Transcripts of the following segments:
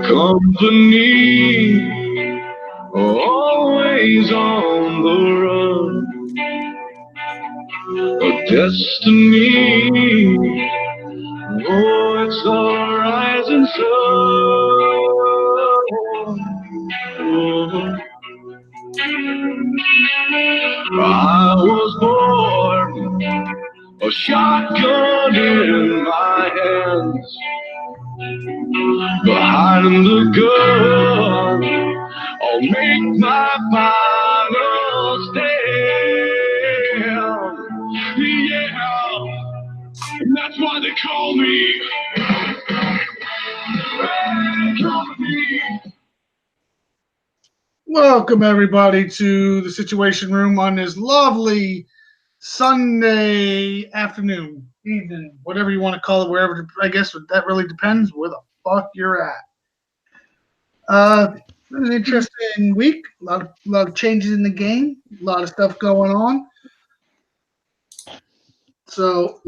Company, always on the run. A destiny, oh, it's the rising sun. I was born, a shotgun in my hands. Behind the gun, I'll make my final stand. Yeah, and that's why they call me Bad Company. Welcome everybody to the Situation Room on this lovely Sunday afternoon, evening, whatever you want to call it, wherever. I guess that really depends where the fuck you're at. An interesting week. A lot of changes in the game. A lot of stuff going on. So,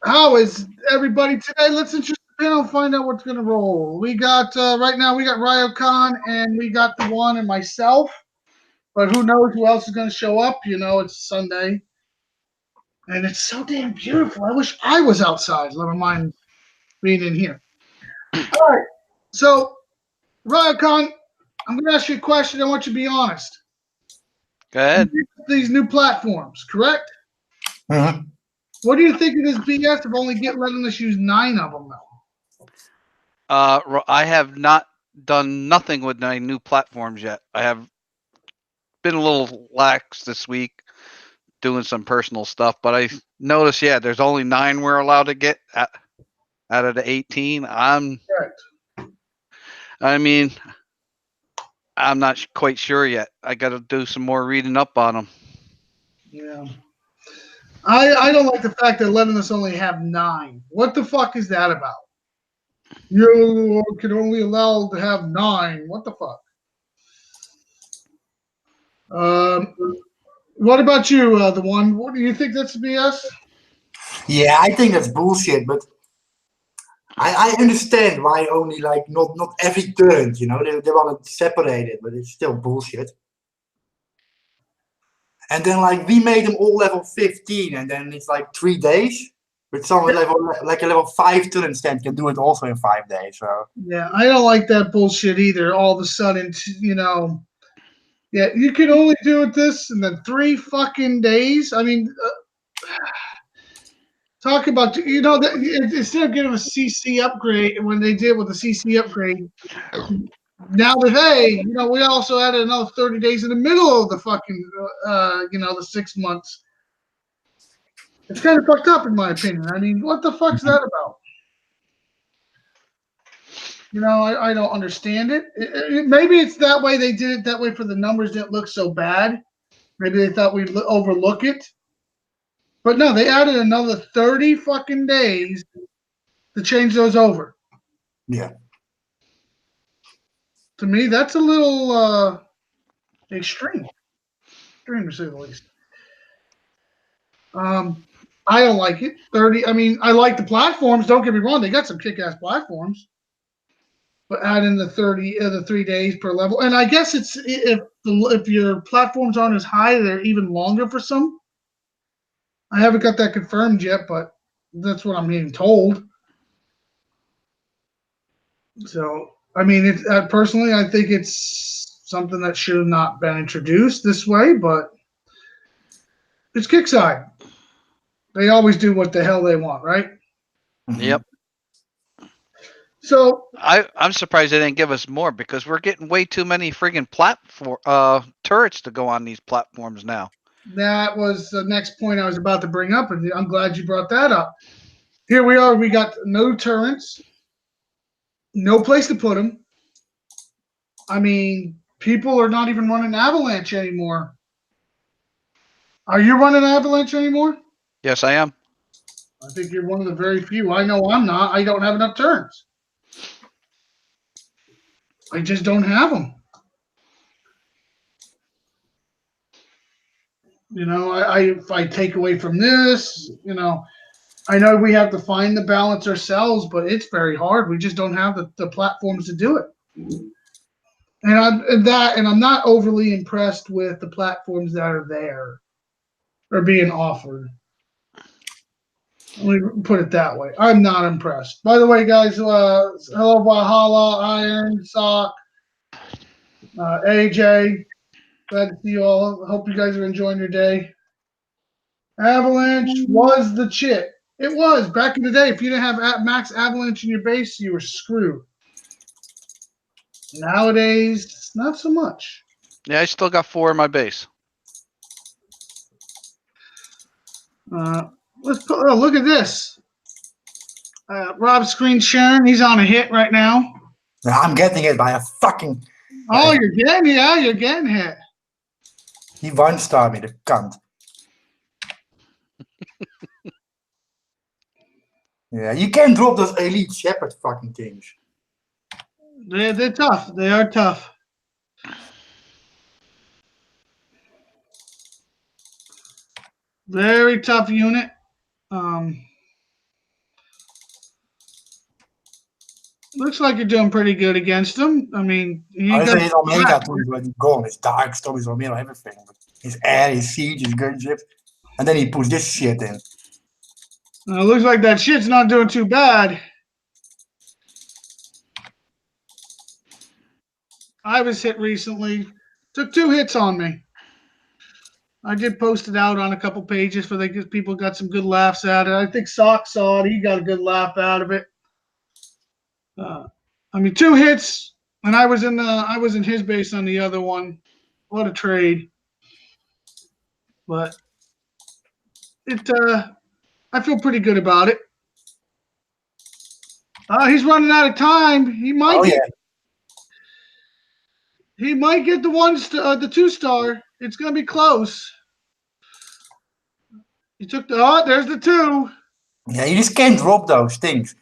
how is everybody today? Let's introduce the panel. Find out what's going to roll. We got right now. We got Ryokan and we got the one and myself. But who knows who else is going to show up? You know, it's Sunday. And it's so damn beautiful. I wish I was outside, never mind being in here. All right. So, Ryokan, I'm going to ask you a question. I want you to be honest. Go ahead. These new platforms, correct? Uh-huh. What do you think of this BS of only letting us use 9 of them, though? I have not done nothing with my new platforms yet. I have been a little lax this week doing some personal stuff, but I noticed, yeah, there's only 9 we're allowed to get out of the 18. Correct. I mean, I'm not quite sure yet. I got to do some more reading up on them. Yeah. I don't like the fact that letting us only have 9. What the fuck is that about? You can only allow to have 9. What the fuck? What about you, the one? What do you think that's BS? Yeah, I think that's bullshit, but I understand why only like not every turn, you know, they want to separate it, but it's still bullshit. And then like we made them all level 15, and then it's like 3 days. But some level like a level 5 turn stand can do it also in 5 days. So Yeah, I don't like that bullshit either. All of a sudden, you know, yeah, you can only do it this and then 3 fucking days. I mean, talk about, you know, instead of getting a CC upgrade when they did with the CC upgrade, now that, hey, you know, we also added another 30 days in the middle of the fucking, you know, the 6 months. It's kind of fucked up in my opinion. I mean, what the fuck's that about? You know, I don't understand it. Maybe it's that way. They did it that way for the numbers didn't look so bad. Maybe they thought we'd overlook it. But no, they added another 30 fucking days to change those over. yeah. To me, that's a little extreme. Extreme to say the least. I don't like it. 30. I mean, I like the platforms. Don't get me wrong; they got some kick-ass platforms. But add in the 3 days per level, and I guess it's if your platforms aren't as high, they're even longer for some. I haven't got that confirmed yet, but that's what I'm being told. So, I mean, personally, I think it's something that should have not been introduced this way, but it's Kickside. They always do what the hell they want, right? Yep. So I'm surprised they didn't give us more because we're getting way too many friggin' turrets to go on these platforms now. that was the next point I was about to bring up, and I'm glad you brought that up. Here we are. We got no turrets, no place to put them. I mean, people are not even running Avalanche anymore. Are you running Avalanche anymore? Yes, I am. I think you're one of the very few. I know I'm not. I don't have enough turns. I just don't have them. You know, if I take away from this, you know, I know we have to find the balance ourselves, but it's very hard. We just don't have the platforms to do it. And I'm not overly impressed with the platforms that are there or being offered. Let me put it that way. I'm not impressed. By the way, guys, hello Valhalla, Iron, Sock, AJ. Glad to see you all. Hope you guys are enjoying your day. Avalanche was the shit. It was back in the day. If you didn't have max Avalanche in your base, you were screwed. Nowadays, not so much. Yeah, I still got 4 in my base. Let's put. Oh, look at this. Rob's screen sharing. He's on a hit right now. I'm getting hit by a fucking. Oh, you're getting hit. He one-star me, the cunt. Yeah, you can't drop those elite shepherd fucking things. They're tough. They are tough. Very tough unit. Looks like you're doing pretty good against them. I mean, I say his Omega toen is already gone. His Darkstorm, his Omega, everything. But his air, his siege, his gunship. And then he puts this shit in. Looks like that shit's not doing too bad. I was hit recently. Took 2 hits on me. I did post it out on a couple pages for people got some good laughs at it. I think Sock saw it. He got a good laugh out of it. I mean, 2 hits, and I was in his base on the other one. What a trade! But I feel pretty good about it. He's running out of time. He might. He might get the 2-star. It's gonna be close. He took there's the 2. Yeah, you just can't drop those things.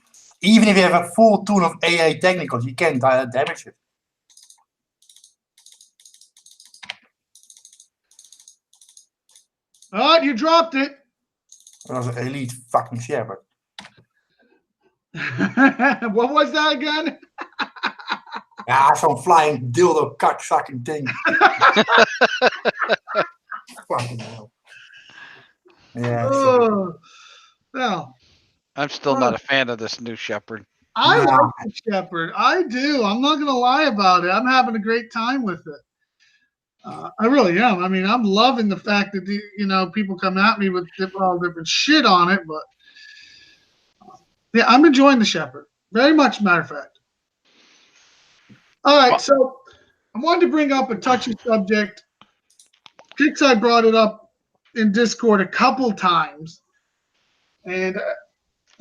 Even if you have a full tune of AA technicals, you can't damage it. Oh, you dropped it. That was an elite fucking shepherd. What was that again? Yeah, some flying dildo cocksucking thing. Fucking hell. Yeah. Oh, well. I'm still not a fan of this new shepherd. I like the shepherd. I do. I'm not going to lie about it. I'm having a great time with it. I really am. I mean, I'm loving the fact that people come at me with all different shit on it, but yeah, I'm enjoying the shepherd very much. Matter of fact. All right, so I wanted to bring up a touchy subject. Kixeye brought it up in Discord a couple times, and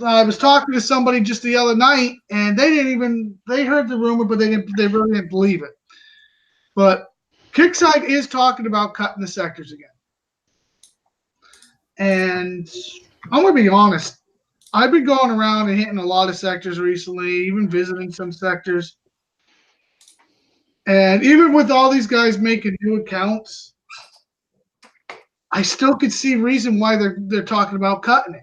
I was talking to somebody just the other night, and they heard the rumor, but they really didn't believe it. But Kixeye is talking about cutting the sectors again. And I'm going to be honest. I've been going around and hitting a lot of sectors recently, even visiting some sectors. And even with all these guys making new accounts, I still could see reason why they're talking about cutting it.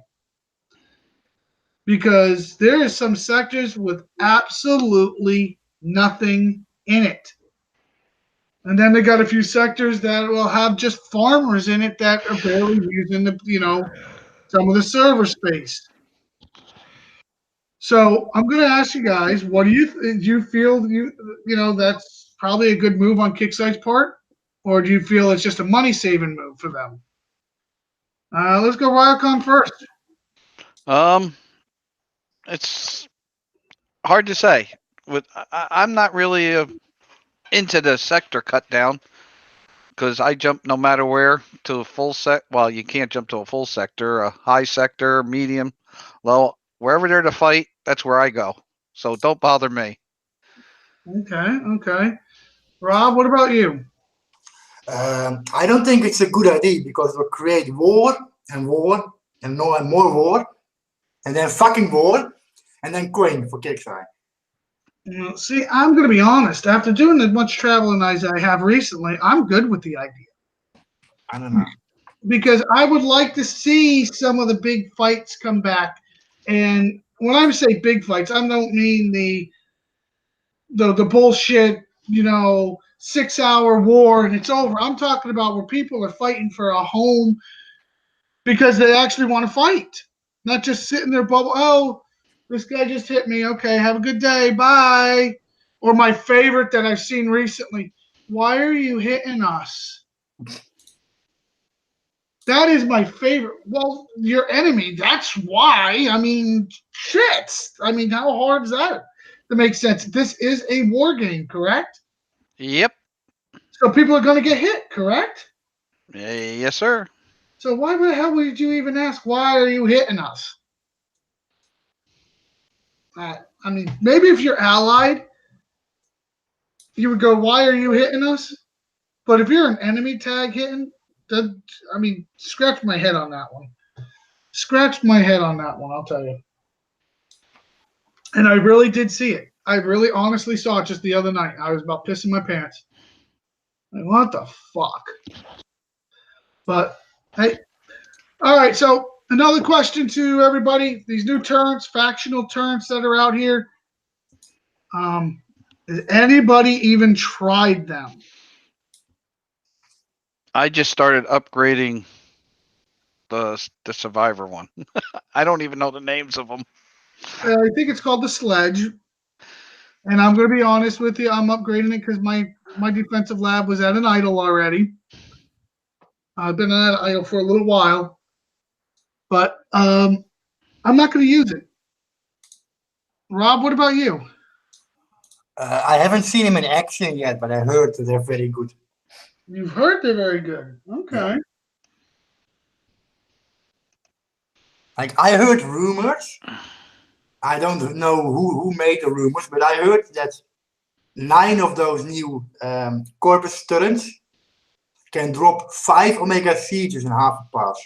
Because there is some sectors with absolutely nothing in it. And then they got a few sectors that will have just farmers in it that are barely using some of the server space. So I'm going to ask you guys, what do you feel that's probably a good move on Kixeye's part, or do you feel it's just a money saving move for them? Let's go Ryocon first. It's hard to say. I'm not really into the sector cut down because I jump no matter where to a full set. Well, you can't jump to a full sector, a high sector, medium, low, wherever they're to fight. That's where I go. So don't bother me. Okay. Rob, what about you? I don't think it's a good idea because it will create war and more war. and then fucking war, and then coin for Kickstarter. See, I'm going to be honest. After doing as much traveling as I have recently, I'm good with the idea. I don't know. Because I would like to see some of the big fights come back. And when I say big fights, I don't mean the bullshit, 6-hour war and it's over. I'm talking about where people are fighting for a home because they actually want to fight, not just sit in their bubble. Oh, this guy just hit me. Okay, have a good day. Bye. Or my favorite that I've seen recently. Why are you hitting us? That is my favorite. Well, your enemy, that's why. I mean, shit. I mean, how hard is that to make sense? This is a war game, correct? Yep. So people are going to get hit, correct? Yes, sir. So why the hell would you even ask, why are you hitting us? I mean, maybe if you're allied, you would go, why are you hitting us? But if you're an enemy tag hitting, scratch my head on that one. Scratch my head on that one, I'll tell you. And I really did see it. I really honestly saw it just the other night. I was about pissing my pants. Like, what the fuck? But, hey. All right, so another question to everybody. These new turrets, factional turrets that are out here, has anybody even tried them? I just started upgrading the Survivor one. I don't even know the names of them. I think it's called the Sledge. And I'm going to be honest with you. I'm upgrading it because my defensive lab was at an idle already. I've been at an idle for a little while. But I'm not going to use it. Rob, what about you? I haven't seen him in action yet, but I heard that they're very good. You've heard they're very good. Okay. Yeah. Like, I heard rumors. I don't know who made the rumors, but I heard that 9 of those new Corpus turrets can drop 5 Omega Sieges in half a pass.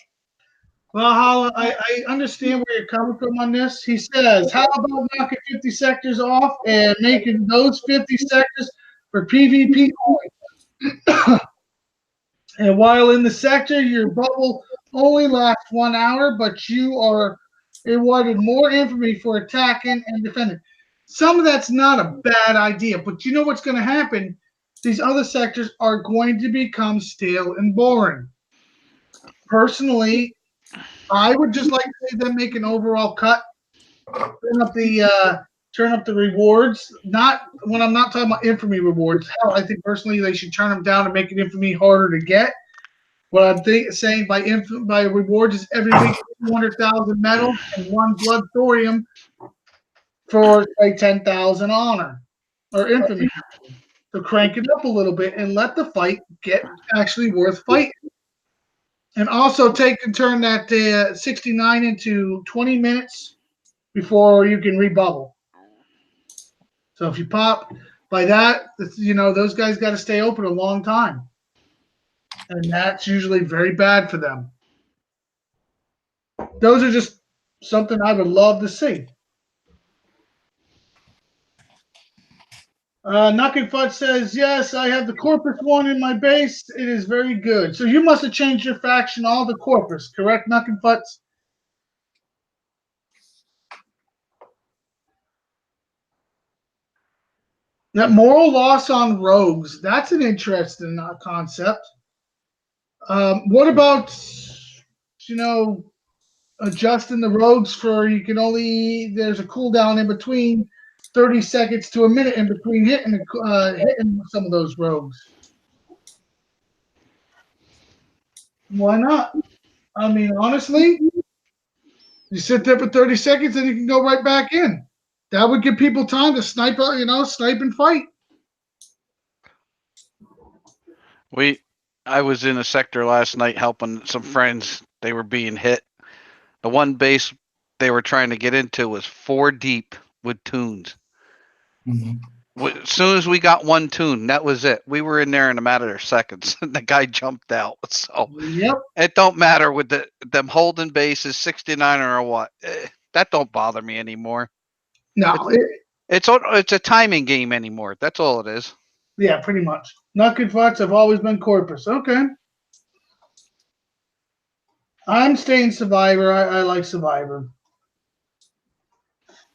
Well, I understand where you're coming from on this. He says, how about knocking 50 sectors off and making those 50 sectors for PvP only? And while in the sector, your bubble only lasts 1 hour, but you are awarded more infamy for attacking and defending. Some of that's not a bad idea, but you know what's going to happen? These other sectors are going to become stale and boring. Personally, I would just like to see them make an overall cut, turn up the rewards. Not when I'm not talking about infamy rewards. Hell, I think personally they should turn them down and make it infamy harder to get. What I'm saying by rewards is every week 200,000 metal and 1 blood thorium for say 10,000 honor or infamy. So crank it up a little bit and let the fight get actually worth fighting. And also take and turn that 69 into 20 minutes before you can rebubble. So if you pop by that, those guys got to stay open a long time. And that's usually very bad for them. Those are just something I would love to see. Knocking Fudge says, yes, I have the Corpus one in my base. It is very good. So you must have changed your faction all the Corpus, correct, Knocking Fudge? That moral loss on rogues, that's an interesting concept. What about, adjusting the rogues for there's a cooldown in between 30 seconds to a minute in between hitting some of those rogues. Why not? I mean, honestly, you sit there for 30 seconds and you can go right back in. That would give people time to snipe and fight. I was in a sector last night helping some friends. They were being hit. The one base they were trying to get into was 4 deep with tunes. Mm-hmm. As soon as we got 1 tune, that was it. We were in there in a matter of seconds. The guy jumped out. So yep. It don't matter with them holding bases 69 or what. that don't bother me anymore. No, It's a timing game anymore. That's all it is. yeah, pretty much. Knuck and Fox have always been Corpus. Okay. I'm staying Survivor. I like Survivor.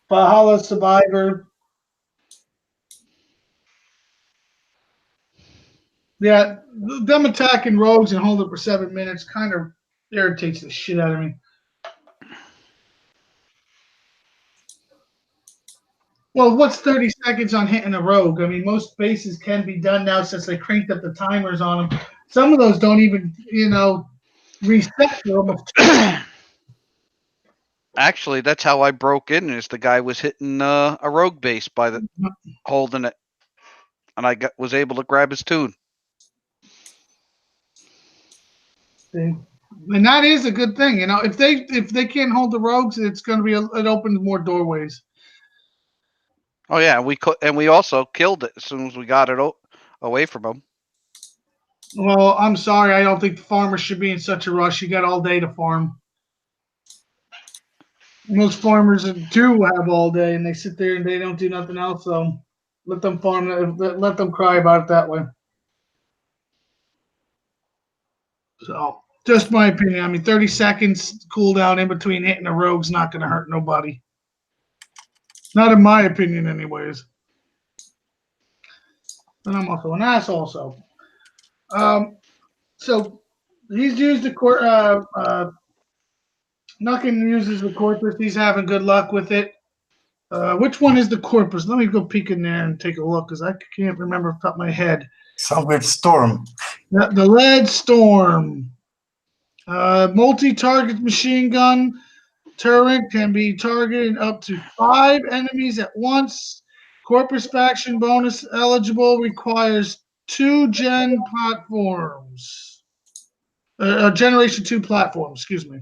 Valhalla Survivor. Yeah, them attacking rogues and holding for 7 minutes kind of irritates the shit out of me. Well, what's 30 seconds on hitting a rogue? I mean, most bases can be done now since they cranked up the timers on them. Some of those don't even, reset for almost. Actually, that's how I broke in. Is the guy was hitting a rogue base by holding it, and I was able to grab his tune. And that is a good thing, If they can't hold the rogues, it's going to be it opens more doorways. Oh yeah, we also killed it as soon as we got it away from them. Well, I'm sorry, I don't think the farmers should be in such a rush. You got all day to farm. Most farmers do have all day, and they sit there and they don't do nothing else. So let them farm. Let them cry about it that way. So, just my opinion. I mean, 30 seconds cooldown in between hitting a rogue's not going to hurt nobody. Not in my opinion, anyways. And I'm also an asshole, so. So he's used the Knuckin uses the Corpus. He's having good luck with it. Which one is the Corpus? Let me go peek in there and take a look because I can't remember off the top of my head. Some weird storm. The Lead Storm. Multi-target machine gun turret can be targeted up to 5 enemies at once. Corpus faction bonus eligible requires 2 gen platforms. Generation 2 platforms, excuse me.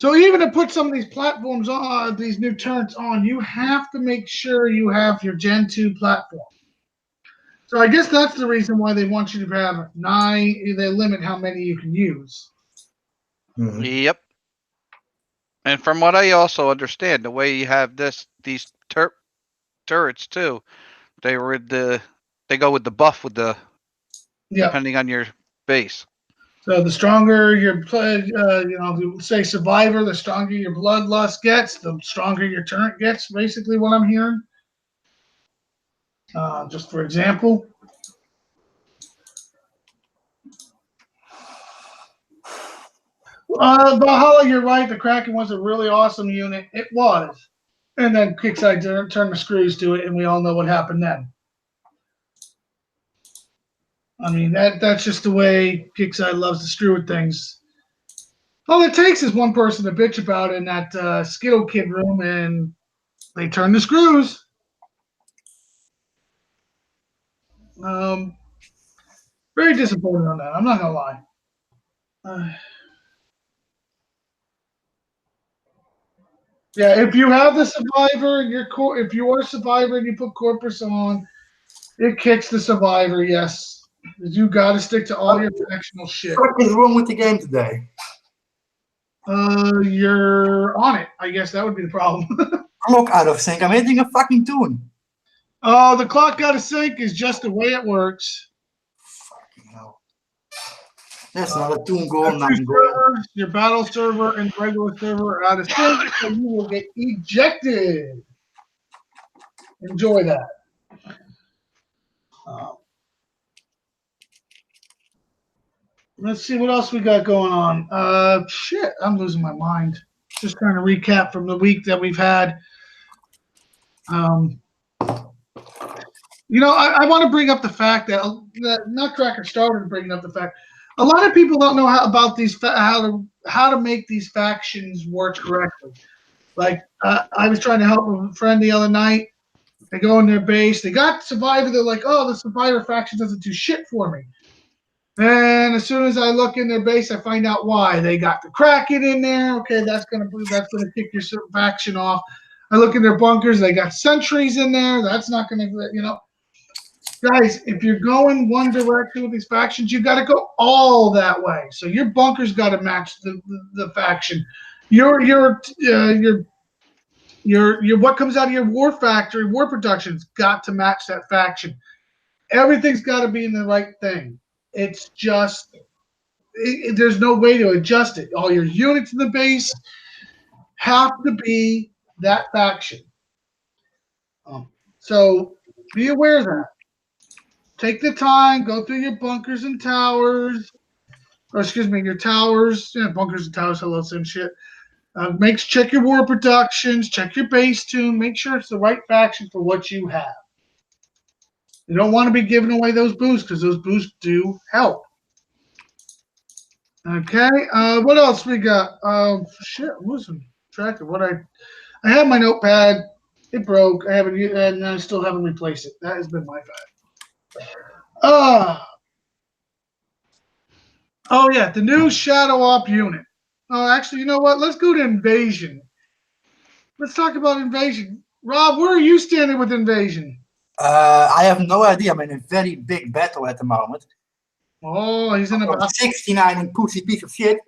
So even to put some of these platforms on, these new turrets on, you have to make sure you have your Gen 2 platform. So I guess that's the reason why they want you to have 9. They limit how many you can use. Mhm. Yep. And from what I also understand, the way you have these turrets too, they go with the buff depending on your base. So the stronger your say Survivor, the stronger your Bloodlust gets, the stronger your turret gets. Basically, what I'm hearing. Just for example. Valhalla, you're right. The Kraken was a really awesome unit. It was. And then Kickside turned the screws to it, and we all know what happened then. I mean, that's just the way Kickside loves to screw with things. All it takes is one person to bitch about it in that Skittle Kid room, and they turn the screws. Very disappointed on that. I'm not going to lie. Yeah, if you have the Survivor, if you are a Survivor and you put Corpus on, it kicks the Survivor, yes. You got to stick to all your factional shit. What is wrong with the game today? You're on it. I guess that would be the problem. Clock out of sync. I'm hitting a fucking tune. Oh, the clock out of sync is just the way it works. Fucking hell. That's not a tune goal, nothing goal. Servers, your battle server and regular server are out of sync, so you will get ejected. Enjoy that. Let's see what else we got going on. Shit, I'm losing my mind. Just trying to recap from the week that we've had. I want to bring up the fact that Nutcracker started bringing up the fact a lot of people don't know about these how to make these factions work correctly. Like I was trying to help a friend the other night. They go in their base. They got Survivor. They're like, oh, the Survivor faction doesn't do shit for me. And as soon as I look in their base, I find out why. They got the Kraken in there. Okay, that's gonna kick your faction off. I look in their bunkers. They got sentries in there. That's not gonna, Guys, if you're going one direction with these factions, you got to go all that way. So your bunkers got to match the faction. your what comes out of your war factory, war production's got to match that faction. Everything's got to be in the right thing. It's just there's no way to adjust it. All your units in the base have to be that faction. So be aware of that. Take the time, go through your bunkers and towers, or excuse me, your towers, bunkers and towers, hello, same shit. Check your war productions, check your base tune, make sure it's the right faction for what you have. You don't want to be giving away those boosts because those boosts do help. Okay, what else we got? Shit, I'm losing track of what I have my notepad. It broke. I haven't, and I still haven't replaced it. That has been my bad. Oh yeah, the new Shadow Op unit. Oh, actually, you know what? Let's go to Invasion. Let's talk about Invasion. Rob, where are you standing with Invasion? I have no idea. I'm in a very big battle at the moment. Oh, he's in about 69 and pussy piece of shit.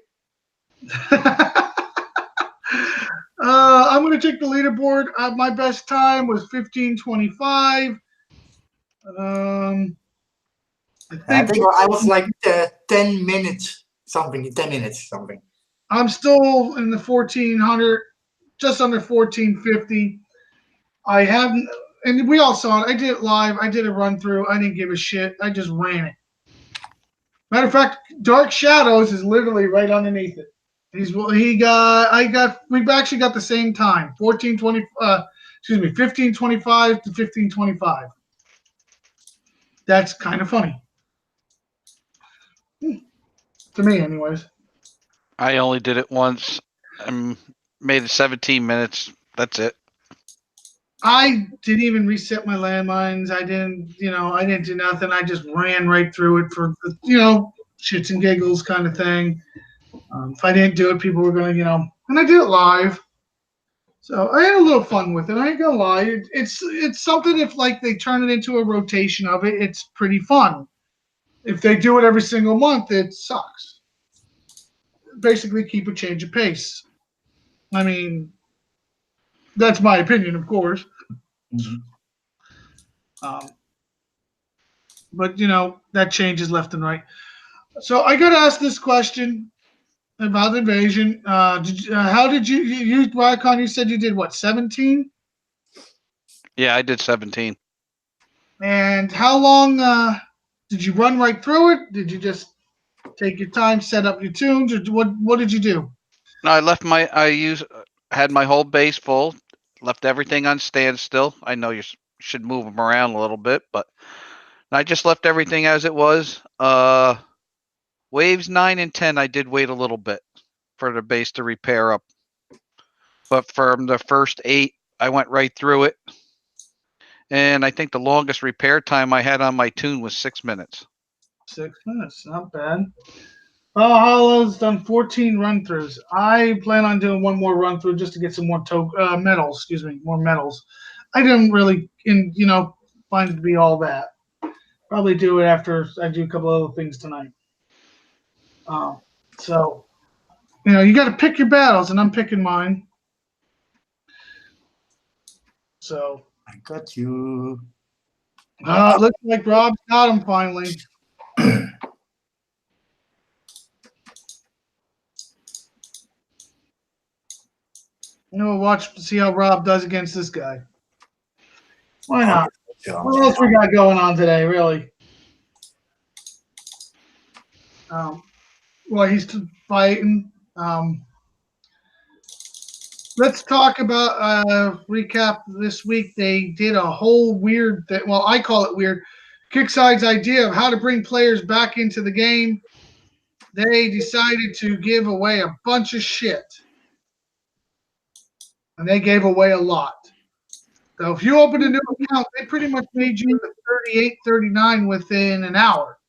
I'm going to check the leaderboard. My best time was 15:25. I think I was like 10 minutes something. 10 minutes something. I'm still in the 1400, just under 1450. I haven't, and we all saw it. I did it live. I did a run through. I didn't give a shit. I just ran it. Matter of fact, Dark Shadows is literally right underneath it. We've actually got the same time, 15:25 to 15:25. That's kind of funny. To me, anyways. I only did it once. I made it 17 minutes. That's it. I didn't even reset my landmines. I didn't do nothing. I just ran right through it for, shits and giggles kind of thing. If I didn't do it, people were going to, and I did it live. So I had a little fun with it. I ain't gonna lie. It's something, if like they turn it into a rotation of it, it's pretty fun. If they do it every single month, it sucks. Basically, keep a change of pace. I mean, that's my opinion, of course. Mm-hmm. But that changes left and right. So I got to ask this question about Invasion. How did you Rycon? You said you did what, 17? Yeah, I did 17. And how long did you run right through it? Did you just take your time, set up your tunes, or what did you do? No, had my whole base full, left everything on standstill. I know you should move them around a little bit, but I just left everything as it was. Waves 9 and 10, I did wait a little bit for the base to repair up. But from the first 8, I went right through it. And I think the longest repair time I had on my tune was 6 minutes. 6 minutes, not bad. Valhalla's done 14 run-throughs. I plan on doing one more run-through just to get some more medals. Excuse me, more medals. I didn't really, find it to be all that. Probably do it after I do a couple other things tonight. So, you got to pick your battles, and I'm picking mine. So I got you. Looks like Rob's got him finally. Watch see how Rob does against this guy. Why not? What else we got going on today, really? Well, he's fighting. Let's talk about recap this week. They did a whole weird thing. Well, I call it weird. Kickside's idea of how to bring players back into the game. They decided to give away a bunch of shit. And they gave away a lot. So if you open a new account, they pretty much made you the 38, 39 within an hour.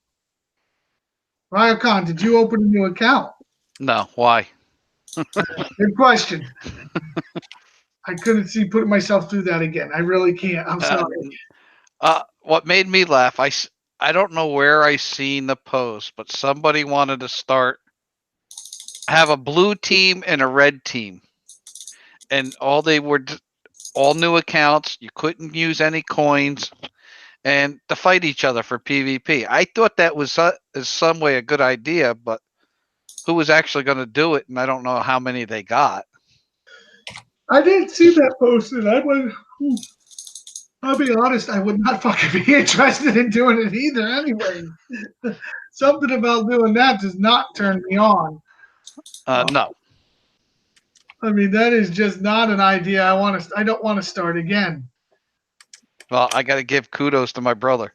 Ryocon, did you open a new account? No, why? Good question. I couldn't see putting myself through that again. I really can't. I'm sorry. What made me laugh, I don't know where I seen the post, but somebody wanted to start have a blue team and a red team, and all they were all new accounts. You couldn't use any coins, and to fight each other for PvP. I thought that was in some way a good idea, but who was actually going to do it? And I don't know how many they got. I didn't see that posted. I'll be honest, I would not fucking be interested in doing it either anyway. Something about doing that does not turn me on. No. I mean, that is just not an idea I don't want to start again. Well, I got to give kudos to my brother.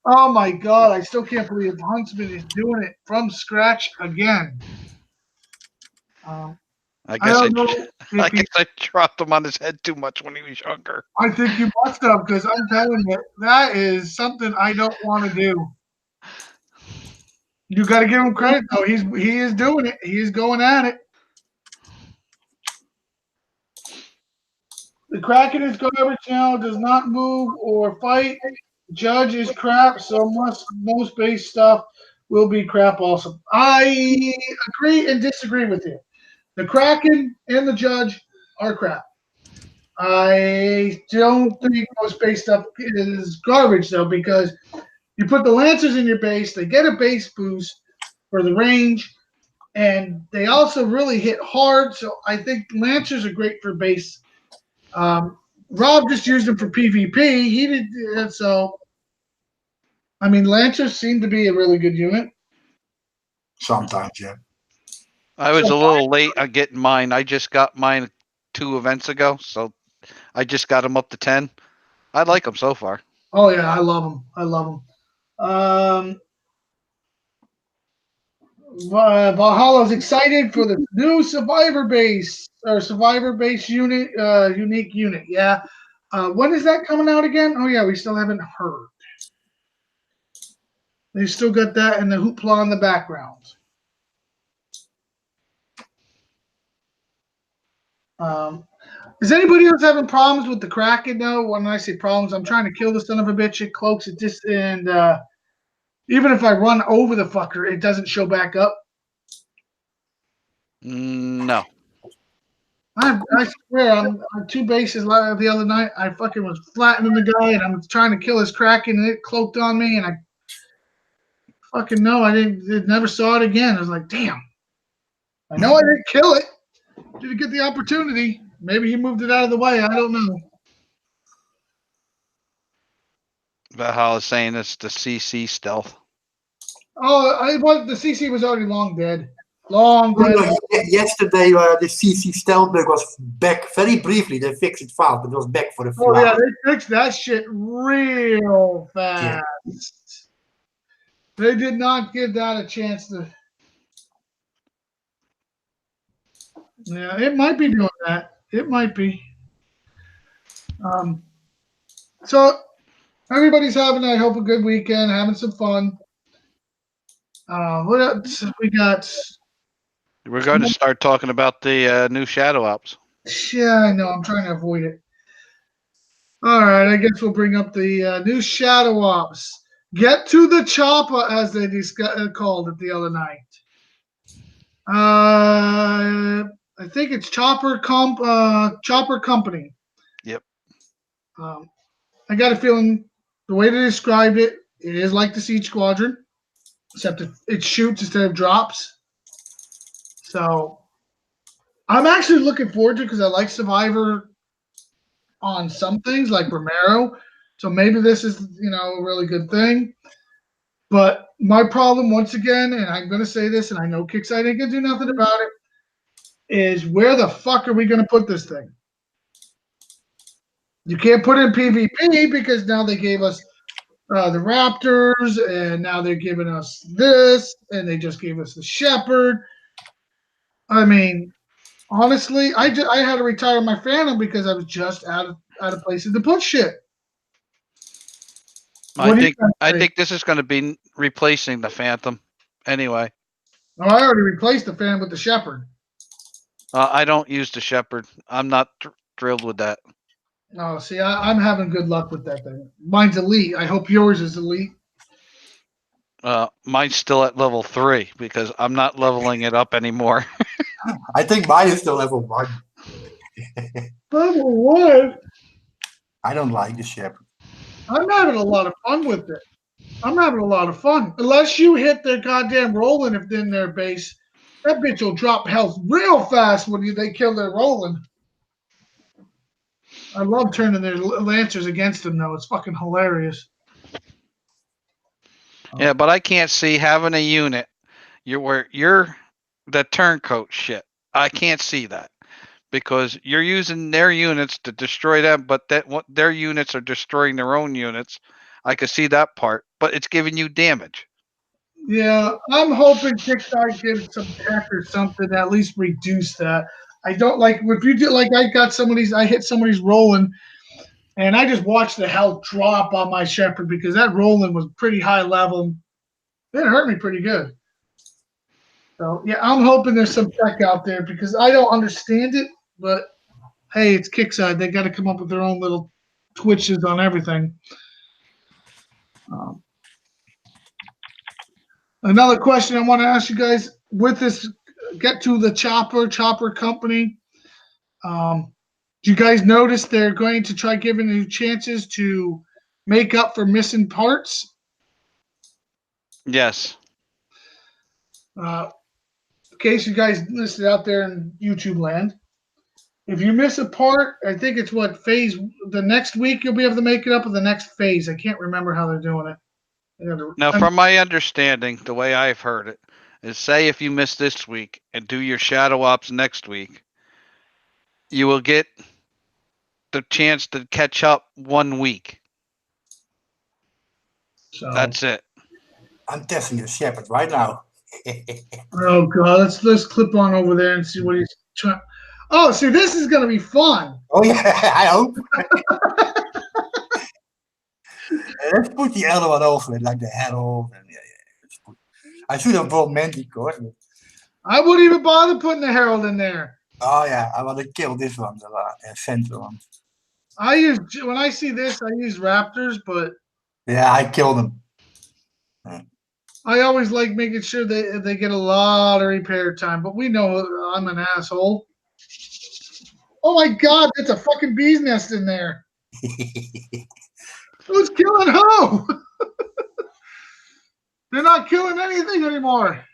Oh my god, I still can't believe Huntsman is doing it from scratch again. I guess I, don't know I guess I dropped him on his head too much when he was younger. I think you must have, because I'm telling you, that is something I don't want to do. You got to give him credit though. He is doing it. He is going at it. The Kraken is garbage now. Does not move or fight. Judge is crap. So most base stuff will be crap also. I agree and disagree with you. The Kraken and the Judge are crap. I don't think most base stuff is garbage though, because you put the Lancers in your base, they get a base boost for the range, and they also really hit hard. So I think Lancers are great for base. Rob just used them for PvP. He did so. I mean, Lancers seem to be a really good unit. Sometimes, yeah. I was a little late on getting mine. I just got mine 2 events ago, so I just got them up to 10. I like them so far. Oh yeah, I love them. I love them. Valhalla's excited for the new Survivor base or Survivor base unit, unique unit. Yeah. When is that coming out again? Oh yeah, we still haven't heard. They still got that and the hoopla in the background. Is anybody else having problems with the Kraken though? When I say problems, I'm trying to kill the son of a bitch. It cloaks it just, and even if I run over the fucker, it doesn't show back up. No. I swear, I'm on 2 bases the other night. I fucking was flattening the guy, and I'm trying to kill his Kraken, and it cloaked on me, and I fucking know I never saw it again. I was like, damn. I know I didn't kill it. Didn't get the opportunity. Maybe he moved it out of the way. I don't know. Valhalla's saying it's the CC stealth. Oh, the CC was already long dead. Long dead. Yesterday, the CC stealth bug was back very briefly. They fixed it fast, but it was back for a few hours. Yeah, they fixed that shit real fast. Yeah. They did not give that a chance to. Yeah, it might be doing that. It might be. So everybody's having, I hope, a good weekend, having some fun. What else we got? We're going to start talking about the new Shadow Ops. Yeah, I know. I'm trying to avoid it. All right, I guess we'll bring up the new Shadow Ops. Get to the chopper, as they called it the other night. I think it's Chopper Company. Yep. I got a feeling the way they described it, it is like the Siege Squadron, except it shoots instead of drops. So I'm actually looking forward to it because I like Survivor on some things like Romero. So maybe this is, a really good thing. But my problem, once again, and I'm going to say this, and I know Kickside ain't going to do nothing about it, is where the fuck are we going to put this thing? You can't put in PvP because now they gave us the Raptors, and now they're giving us this, and they just gave us the Shepherd. I mean, honestly, I had to retire my Phantom because I was just out of places to put shit. I think this is going to be replacing the Phantom anyway. Oh, I already replaced the Phantom with the Shepherd. I don't use the Shepherd. I'm not thrilled with that. Oh, see, I'm having good luck with that thing. Mine's elite. I hope yours is elite. Mine's still at level 3 because I'm not leveling it up anymore. I think mine is still level 1. Level 1? I don't like the Shepherd. I'm having a lot of fun with it. I'm having a lot of fun. Unless you hit their goddamn Roland if they're in their base. That bitch will drop health real fast when they kill their Roland. I love turning their Lancers against them, though. It's fucking hilarious. Yeah, but I can't see having a unit. You're the turncoat shit. I can't see that because you're using their units to destroy them, but that what their units are destroying their own units. I could see that part, but it's giving you damage. Yeah, I'm hoping TikTok gives some tech or something to at least reduce that. I don't like if you do like I got somebody's I hit somebody's Roland and I just watched the health drop on my Shepherd because that Roland was pretty high level. It hurt me pretty good. So yeah, I'm hoping there's some tech out there because I don't understand it, but hey, it's Kickside. They got to come up with their own little twitches on everything. Another question I want to ask you guys with this, get to the Chopper Company. Do you guys notice they're going to try giving you chances to make up for missing parts? Yes. In case you guys listed out there in YouTube land, if you miss a part, I think it's what phase the next week you'll be able to make it up in the next phase. I can't remember how they're doing it. Now, from my understanding, the way I've heard it is say if you miss this week and do your shadow ops next week, you will get the chance to catch up 1 week. So that's it. I'm testing the Shepherd right now. Oh god, let's clip on over there and see what he's trying. Oh, see, this is gonna be fun. Oh yeah, I hope. Let's put the other one over it, like the Herald. And yeah. I should have brought Manticore. I wouldn't even bother putting the Herald in there. Oh yeah, I want to kill this one, the center one. When I see this, I use Raptors, but yeah, I killed them. I always like making sure they get a lot of repair time. But we know I'm an asshole. Oh my god, that's a fucking bee's nest in there. Who's killing who? They're not killing anything anymore.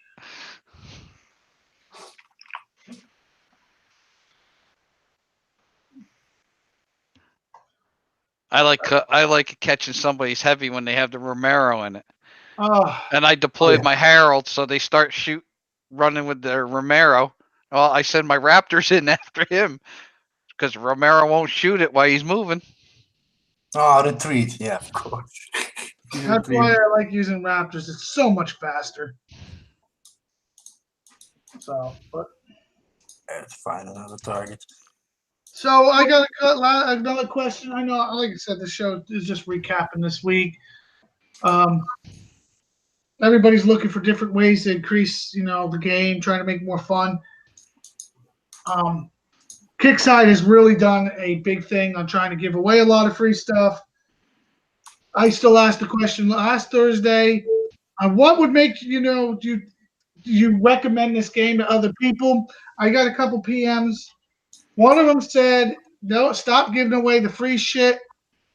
I like catching somebody's heavy when they have the Romero in it. Oh. And I deployed my Herald, so they start running with their Romero. Well, I send my Raptors in after him because Romero won't shoot it while he's moving. Oh, retreat. Yeah, of course. That's why I like using Raptors. It's so much faster. So, but let's find another target. So I got another question. I know, like I said, the show is just recapping this week. Everybody's looking for different ways to increase, the game, trying to make it more fun. Kickside has really done a big thing on trying to give away a lot of free stuff. I still asked the question last Thursday. What would make do you recommend this game to other people? I got a couple PMs. One of them said, no, stop giving away the free shit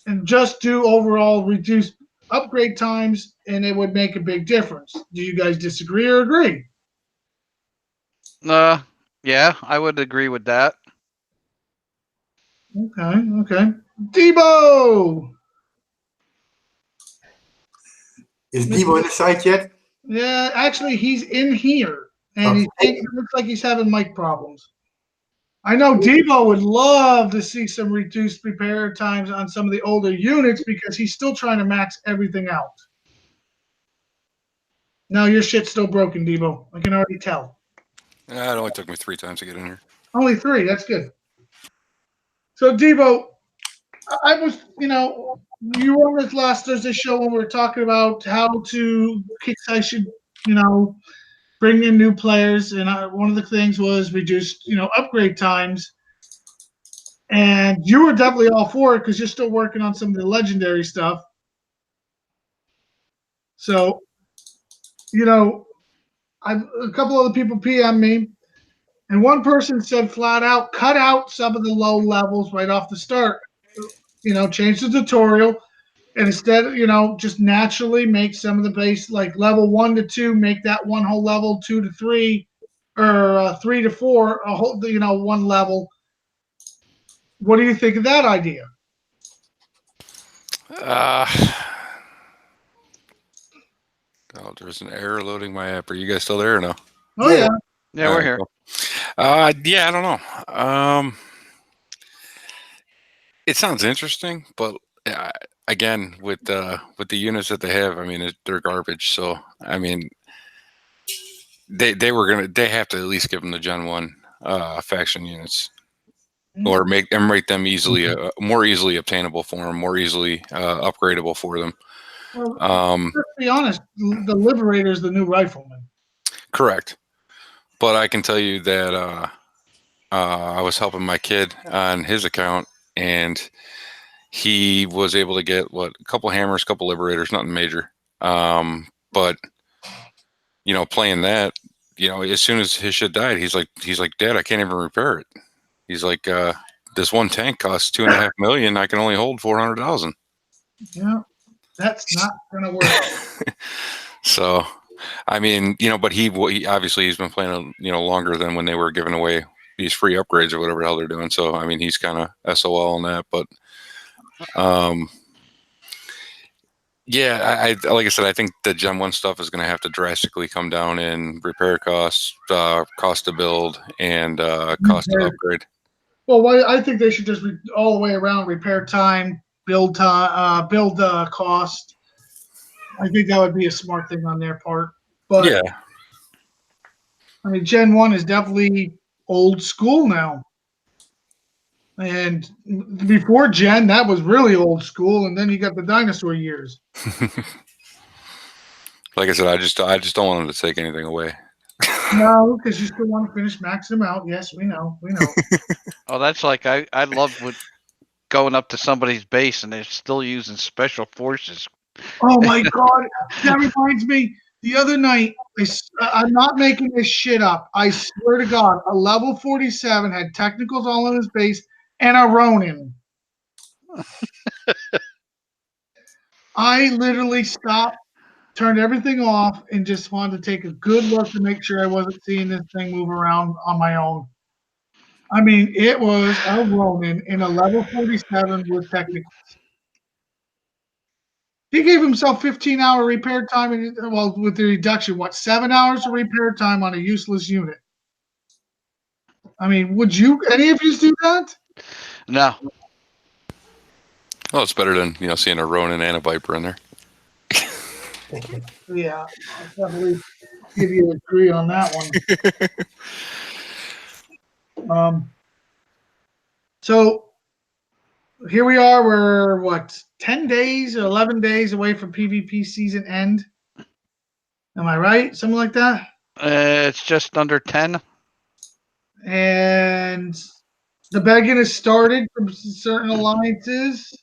and just do overall reduced upgrade times, and it would make a big difference. Do you guys disagree or agree? Yeah, I would agree with that. Okay. Debo! Is Debo in the site yet? Yeah, actually, he's in here, and it looks like he's having mic problems. I know Debo would love to see some reduced repair times on some of the older units because he's still trying to max everything out. No, your shit's still broken, Debo. I can already tell. It only took me 3 times to get in here. Only 3. That's good. So, Debo, I was, you were on this last Thursday show when we were talking about how to Kickside should, bring in new players, and one of the things was reduced, upgrade times. And you were definitely all for it because you're still working on some of the legendary stuff. So, you know, a couple other people PM me, and one person said flat out, cut out some of the low levels right off the start. Change the tutorial, and instead, just naturally make some of the base, like level 1 to 2, make that one whole level, 2 to 3, or 3 to 4, a whole, one level. What do you think of that idea? Oh, there's an error loading my app. Are you guys still there or no? Oh yeah. Yeah, we're here. Cool. Yeah, I don't know. It sounds interesting, but again, with the units that they have, I mean, they're garbage. So I mean, they have to at least give them the Gen 1 faction units, or make them easily more easily obtainable for them, more easily upgradable for them. Well, let's be honest, the Liberator is the new Rifleman. Correct. But I can tell you that I was helping my kid on his account, and he was able to get a couple hammers, couple Liberators, nothing major. But playing that, as soon as his shit died, he's like, Dad, I can't even repair it. He's like, this one tank costs $2.5 million. I can only hold 400,000. Yeah, that's not gonna work. So, I mean, but he obviously he's been playing longer than when they were giving away these free upgrades or whatever the hell they're doing. So, I mean, he's kind of SOL on that. But, yeah, I like I said, I think the Gen 1 stuff is going to have to drastically come down in repair costs, cost to build, and cost to upgrade. Well, I think they should just all the way around repair time, build cost. I think that would be a smart thing on their part. But yeah, I mean, Gen 1 is definitely old school now. And before Gen, that was really old school, and then you got the dinosaur years. Like I said, I just don't want them to take anything away. No, because you still want to finish maxing them out. Yes, we know. Oh, that's like I love going up to somebody's base and they're still using special forces. Oh my God, that reminds me. The other night, I'm not making this shit up. I swear to God, a level 47 had technicals all in his base and a Ronin. I literally stopped, turned everything off, and just wanted to take a good look to make sure I wasn't seeing this thing move around on my own. I mean, it was a Ronin in a level 47 with technicals. He gave himself 15-hour repair time, and with the reduction, 7 hours of repair time on a useless unit? I mean, would any of you do that? No. Well, it's better than seeing a Ronin and a Viper in there. Yeah, I'll definitely give you a agree on that one. So here we are. We're 10 days or 11 days away from PvP season end. Am I right? Something like that? It's just under 10. And the begging has started from certain alliances.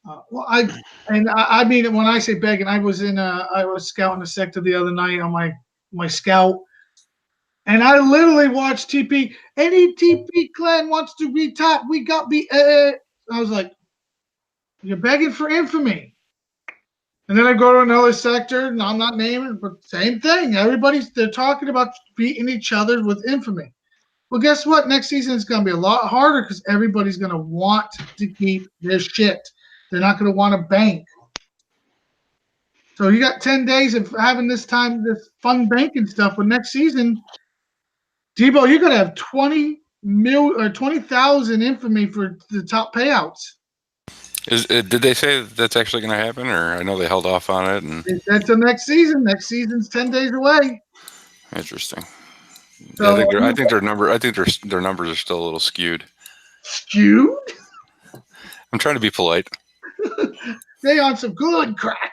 I mean, when I say begging, I was scouting a sector the other night on my scout, and I literally watched TP. Any TP clan wants to be top. We got be. I was like, you're begging for infamy. And then I go to another sector, and I'm not naming, but same thing. They're talking about beating each other with infamy. Well, guess what? Next season is going to be a lot harder because everybody's going to want to keep their shit. They're not going to want to bank. So you got 10 days of having this fun banking stuff. But next season, Debo, you're going to have 20,000 infamy for the top payouts. Did they say that's actually going to happen, or I know they held off on it? And that's the next season. Next season's 10 days away. Interesting. So, yeah, I think their numbers are still a little skewed. Skewed? I'm trying to be polite. They on some good crack.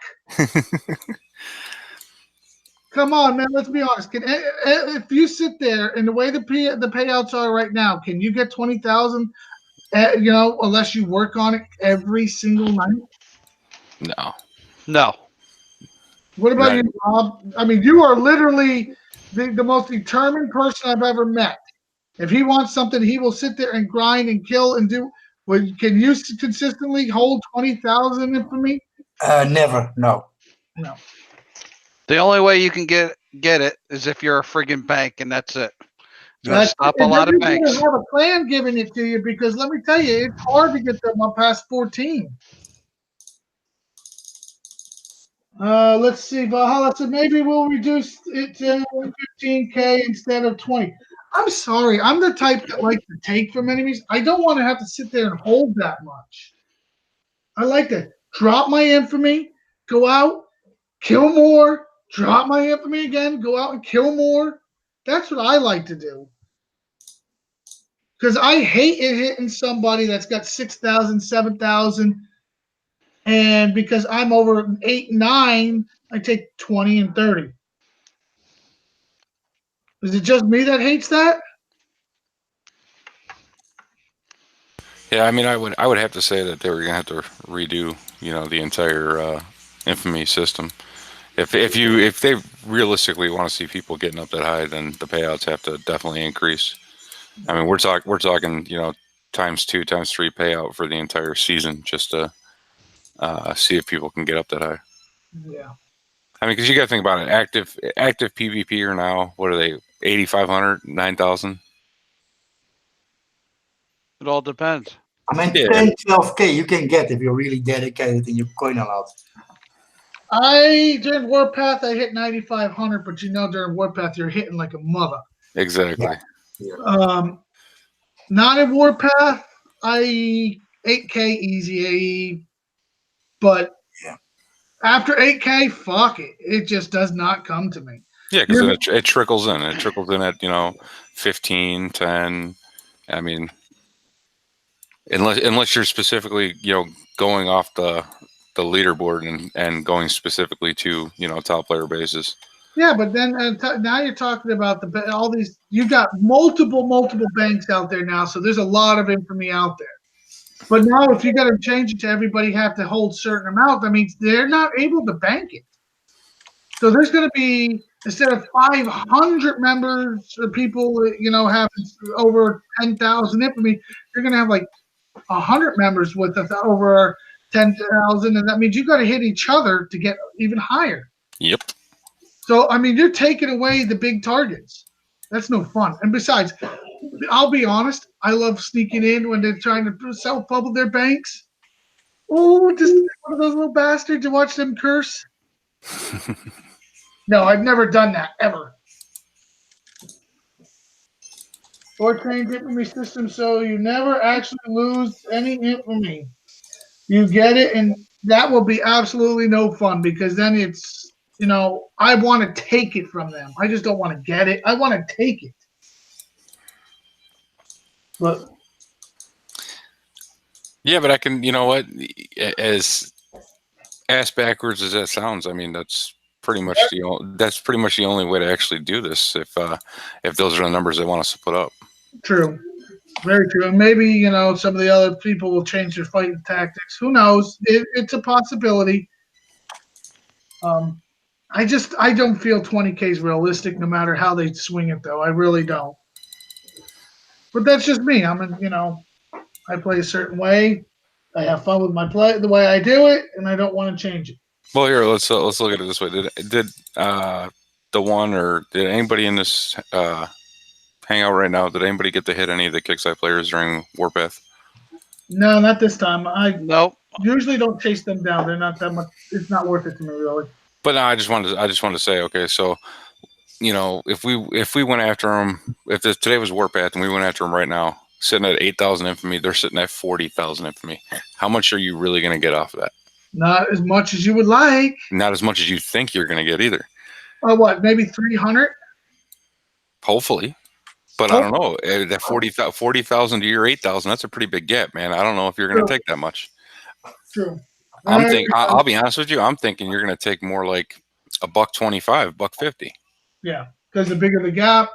Come on, man. Let's be honest. If you sit there and the way the payouts are right now, can you get 20,000? Unless you work on it every single night. No. What about Right. you, Rob? I mean, you are literally the most determined person I've ever met. If he wants something, he will sit there and grind and kill and do. Can you consistently hold 20,000 infamy? Never. No. No. The only way you can get it is if you're a friggin' bank, and that's it. It's gonna stop a And lot then of you're going banks. to have a plan giving it to you because let me tell you, it's hard to get them up past 14. Let's see, Valhalla said maybe we'll reduce it to 15K instead of 20. I'm sorry, I'm the type that likes to take from enemies. I don't want to have to sit there and hold that much. I like to drop my infamy, go out, kill more, drop my infamy again, go out and kill more. That's what I like to do. Because I hate it hitting somebody that's got 6,000, 7,000, and because I'm over 8, 9, I take 20 and 30. Is it just me that hates that? Yeah, I mean, I would have to say that they were gonna have to redo, the entire infamy system. If they realistically want to see people getting up that high, then the payouts have to definitely increase. I mean, we're talking, times 2, times 3 payout for the entire season just to see if people can get up that high. Yeah. I mean, because you got to think about it. Active PvP are now, what are they? 8,500, 9,000. It all depends. I mean, Yeah. 10, 12K you can get if you're really dedicated and you coin a lot. During Warpath I hit 9,500, but during Warpath you're hitting like a mother. Exactly. Yeah. Not in Warpath, I 8K easy, but after 8K, fuck it. It just does not come to me. Yeah, because then it trickles in. It trickles in at 15, 10. I mean, unless you're specifically going off the leaderboard and going specifically to top player bases. Yeah, but then now you're talking about all these. You got multiple banks out there now, so there's a lot of infamy out there. But now, if you got to change it to everybody have to hold certain amount, that means they're not able to bank it. So there's going to be, instead of 500 members or people, having over 10,000 infamy, you're going to have like 100 members with over 10,000, and that means you got to hit each other to get even higher. Yep. So I mean, you're taking away the big targets. That's no fun. And besides, I'll be honest, I love sneaking in when they're trying to self-bubble their banks. Oh, just one of those little bastards to watch them curse. No, I've never done that, ever. Or change infamy system so you never actually lose any infamy. You get it, and that will be absolutely no fun because then it's, I want to take it from them. I just don't want to get it. I want to take it. But yeah, but I can, as ass backwards as that sounds, I mean, that's pretty much the only way to actually do this. If those are the numbers they want us to put up. True. Very true. And maybe, some of the other people will change their fighting tactics. Who knows? It's a possibility. I don't feel 20K is realistic no matter how they swing it, though. I really don't. But that's just me. I play a certain way. I have fun with my play, the way I do it, and I don't want to change it. Well, here, let's look at it this way. Did the one, or did anybody in this hangout right now, did anybody get to hit any of the Kickside players during Warpath? No, not this time. I Nope. usually don't chase them down. They're not that much. It's not worth it to me, really. But no, I just wanted to say, okay, so if we went after them, if today was Warpath and we went after them right now, sitting at 8,000 infamy, they're sitting at 40,000 infamy. How much are you really going to get off of that? Not as much as you would like. Not as much as you think you're going to get either. What? Maybe 300. Hopefully. But I don't know. That 40,000 to your 8,000, that's a pretty big gap, man. I don't know if you're going to take that much. True. I'll be honest with you. I'm thinking you're going to take more like $1.25, $1.50. Yeah, because the bigger the gap,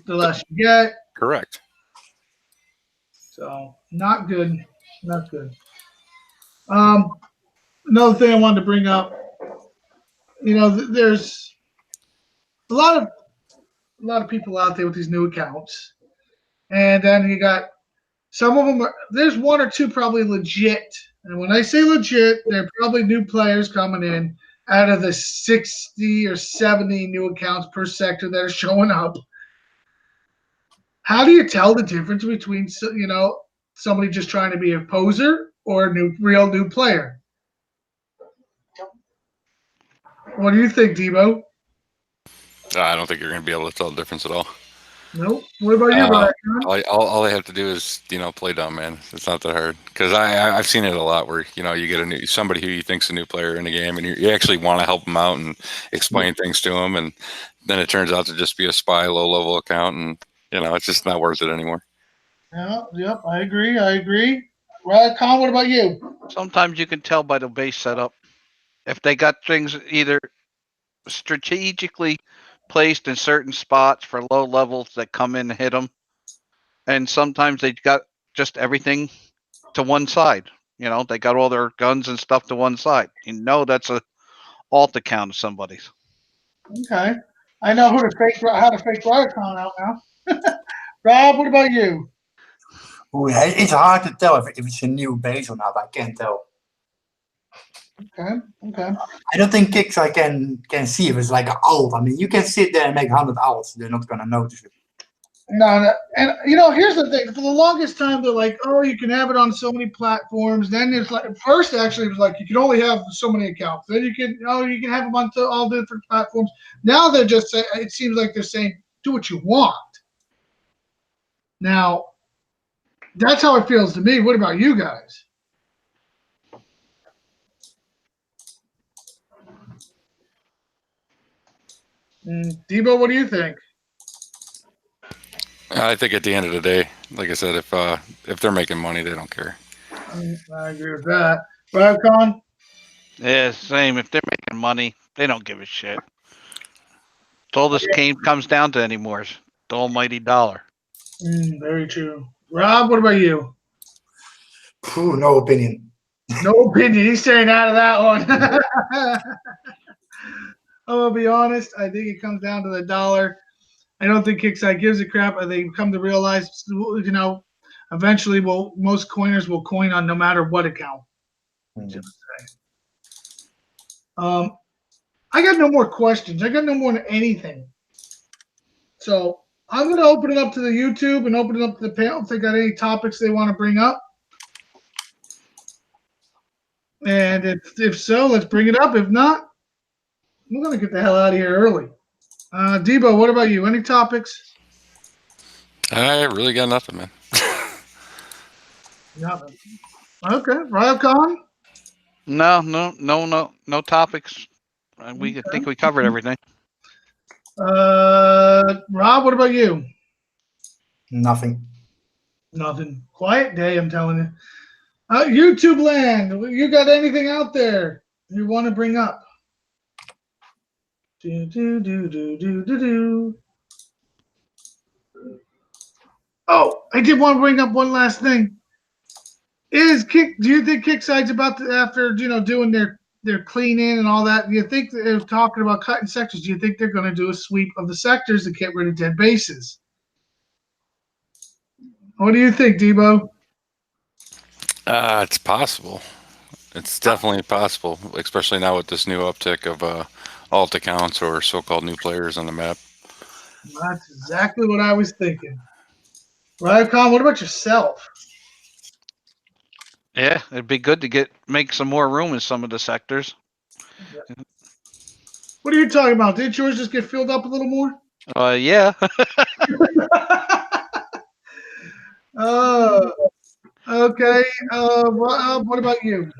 the less you get. Correct. So not good. Not good. Another thing I wanted to bring up. there's a lot of people out there with these new accounts, and then you got some of them. There's one or two probably legit, and when I say legit, they're probably new players coming in out of the 60 or 70 new accounts per sector that are showing up. How do you tell the difference between somebody just trying to be a poser or a real new player? What do you think, Debo? I don't think you're going to be able to tell the difference at all. Nope. What about you, Brian? All they have to do is play dumb, man. It's not that hard, because I've seen it a lot where you get somebody who you think's a new player in the game, and you actually want to help them out and explain things to them, and then it turns out to just be a spy low level account, and it's just not worth it anymore. Yeah, yep, I agree. Right, Con, what about you? Sometimes you can tell by the base setup if they got things either strategically placed in certain spots for low levels that come in and hit them, and sometimes they got just everything to one side. They got all their guns and stuff to one side. That's a alt account of somebody's. Okay, I know how to fake Riotcon out now. Rob, what about you? Oh, yeah, it's hard to tell if it's a new base or not. I can't tell. Okay. I don't think Kixeye can see if it's like an alt. I mean, you can sit there and make 100 alts. They're not going to notice it. No, and here's the thing. For the longest time, they're like, oh, you can have it on so many platforms. Then it's like, first actually it was like you can only have so many accounts. Then you can have them on all different platforms. Now they're just saying, it seems like they're saying, do what you want. Now, that's how it feels to me. What about you guys? Debo, what do you think? I think at the end of the day, like I said, if they're making money, they don't care. I agree with that. Con? Yeah, same. If they're making money, they don't give a shit. It's all this game comes down to anymore is the almighty dollar. Very true. Rob, what about you? No opinion. No opinion. He's staying out of that one. I'm going to be honest. I think it comes down to the dollar. I don't think Kixeye gives a crap. They come to realize, eventually most coiners will coin on no matter what account. I got no more questions. I got no more than anything. So I'm going to open it up to the YouTube and open it up to the panel if they got any topics they want to bring up. And if so, let's bring it up. If not, we're going to get the hell out of here early. Debo, what about you? Any topics? I really got nothing, man. Nothing. Okay. Riotcon? No topics. We think we covered everything. Rob, what about you? Nothing. Quiet day, I'm telling you. YouTube land, you got anything out there you want to bring up? Oh, I did want to bring up one last thing. Do you think Kixeye's about to, after doing their cleaning and all that? Do you think they're talking about cutting sectors? Do you think they're going to do a sweep of the sectors to get rid of dead bases? What do you think, Debo? It's possible. It's definitely possible, especially now with this new uptick of alt accounts or so-called new players on the map. That's exactly what I was thinking. Riotcon, what about yourself? Yeah, it'd be good to make some more room in some of the sectors. What are you talking about? Didn't yours just get filled up a little more? Yeah. Okay. What about you?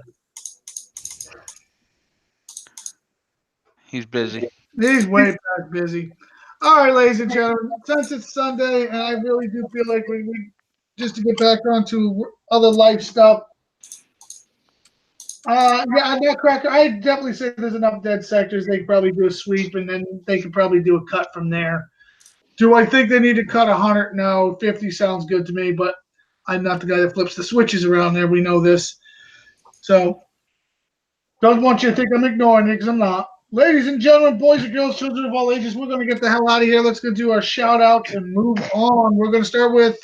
He's busy. He's way past busy. All right, ladies and gentlemen, since it's Sunday, and I really do feel like we just to get back onto other life stuff. Nutcracker, I definitely say there's enough dead sectors. They could probably do a sweep, and then they could probably do a cut from there. Do I think they need to cut 100? No, 50 sounds good to me, but I'm not the guy that flips the switches around there. We know this. So don't want you to think I'm ignoring it, because I'm not. ladies and gentlemen, boys and girls, children of all ages, we're going to get the hell out of here. Let's go do our shout outs and move on. We're going to start with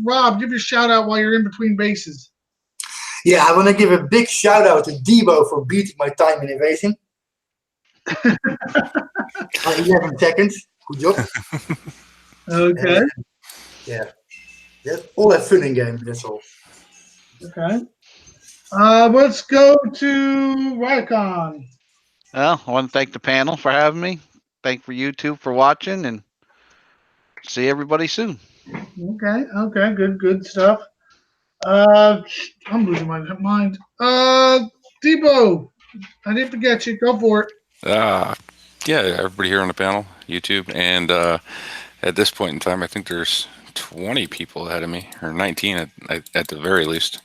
Rob. Give your shout out while you're in between bases. Yeah, I want to give a big shout out to Debo for beating my time innovation. 11 seconds. Good job. Okay. Yeah. All that fun in game, that's all. Okay. Let's go to Rycon. Well, I want to thank the panel for having me. Thank for YouTube for watching, and see everybody soon. Okay. Good stuff. I'm losing my mind. Debo, I didn't forget you. Go for it. Yeah, everybody here on the panel, YouTube, and at this point in time, I think there's 20 people ahead of me, or 19 at the very least.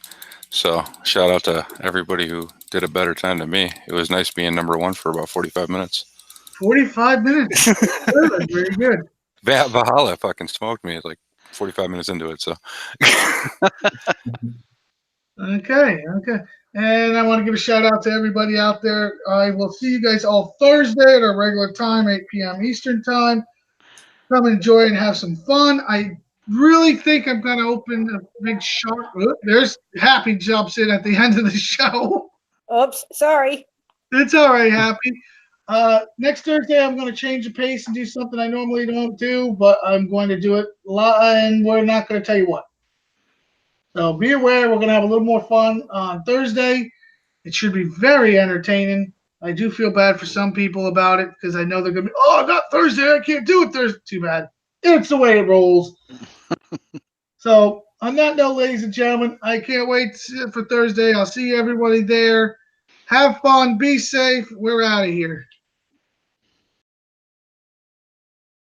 So shout out to everybody who did a better time than me. It was nice being number one for about 45 minutes. 45 minutes. Good, very good. Valhalla fucking smoked me like 45 minutes into it. So Okay. And I want to give a shout out to everybody out there. I will see you guys all Thursday at our regular time, 8 p.m. Eastern time. Come enjoy and have some fun. I really think I'm going to open a big shark. There's Happy jumps in at the end of the show. Oops, sorry. It's all right, Happy. Next Thursday, I'm going to change the pace and do something I normally don't do, but I'm going to do it, and we're not going to tell you what. So be aware, we're going to have a little more fun on Thursday. It should be very entertaining. I do feel bad for some people about it because I know they're going to be, oh, not Thursday, I can't do it Thursday. Too bad. It's the way it rolls. So on that note, ladies and gentlemen, I can't wait for Thursday. I'll see everybody there. Have fun. Be safe. We're out of here.